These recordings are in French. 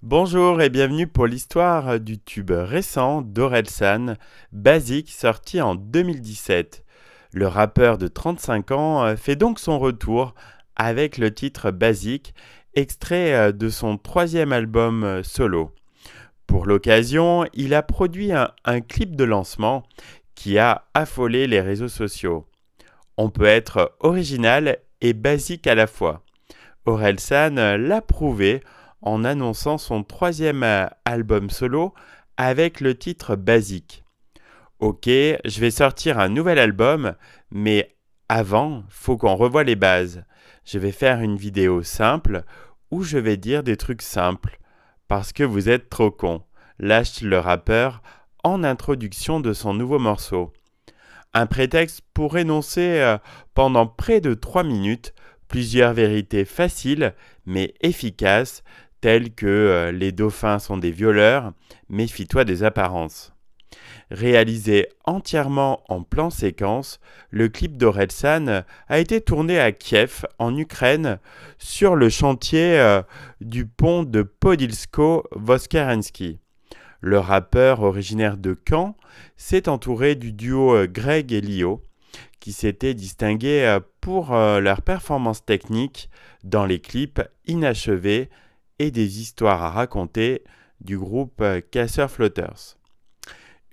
Bonjour et bienvenue pour l'histoire du tube récent d'Orelsan, Basic, sorti en 2017. Le rappeur de 35 ans fait donc son retour avec le titre Basic, extrait de son troisième album solo. Pour l'occasion, il a produit un clip de lancement qui a affolé les réseaux sociaux. On peut être original et basique à la fois. Orelsan l'a prouvé en annonçant son troisième album solo avec le titre Basique. Ok, je vais sortir un nouvel album, mais avant, faut qu'on revoie les bases. Je vais faire une vidéo simple où je vais dire des trucs simples, parce que vous êtes trop cons, lâche le rappeur en introduction de son nouveau morceau. Un prétexte pour énoncer pendant près de 3 minutes plusieurs vérités faciles mais efficaces telles que les dauphins sont des violeurs, méfie-toi des apparences. Réalisé entièrement en plan séquence, le clip d'Orelsan a été tourné à Kiev, en Ukraine, sur le chantier du pont de Podilsko-Voskresensky. Le rappeur originaire de Caen s'est entouré du duo Greg et Lio, qui s'étaient distingués pour leur performance technique dans les clips inachevés et des histoires à raconter du groupe Casseurs Flotters.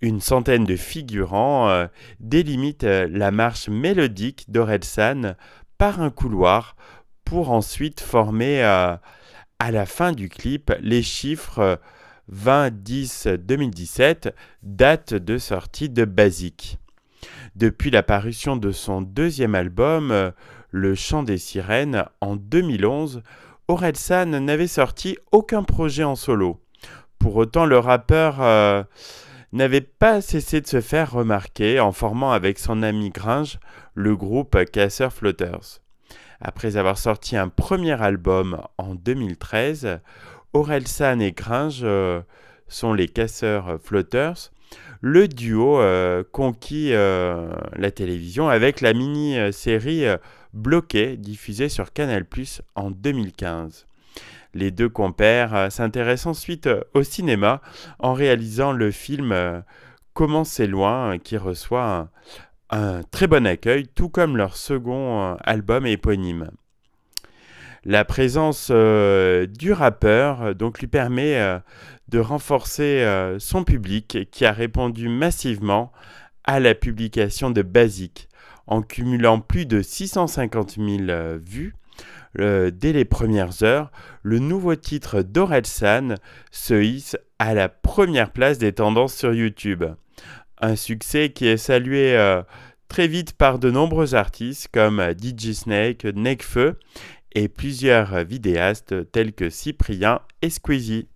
Une centaine de figurants délimitent la marche mélodique d'Orelsan par un couloir pour ensuite former à la fin du clip les chiffres 20-10-2017, date de sortie de Basic. Depuis la parution de son deuxième album, Le Chant des Sirènes, en 2011, Orelsan n'avait sorti aucun projet en solo. Pour autant, le rappeur n'avait pas cessé de se faire remarquer en formant avec son ami Gringe le groupe Casseurs Flotters. Après avoir sorti un premier album en 2013, Orelsan et Gringe sont les Casseurs Flotters. Le duo conquit la télévision avec la mini-série Bloqué, diffusée sur Canal+ en 2015. Les deux compères s'intéressent ensuite au cinéma en réalisant le film Comment c'est loin, qui reçoit un très bon accueil, tout comme leur second album éponyme. La présence du rappeur donc lui permet de renforcer son public qui a répondu massivement à la publication de Basic en cumulant plus de 650 000 vues. Dès les premières heures, le nouveau titre d'Orelsan se hisse à la première place des tendances sur YouTube. Un succès qui est salué très vite par de nombreux artistes comme DJ Snake, Nekfeu et plusieurs vidéastes tels que Cyprien et Squeezie.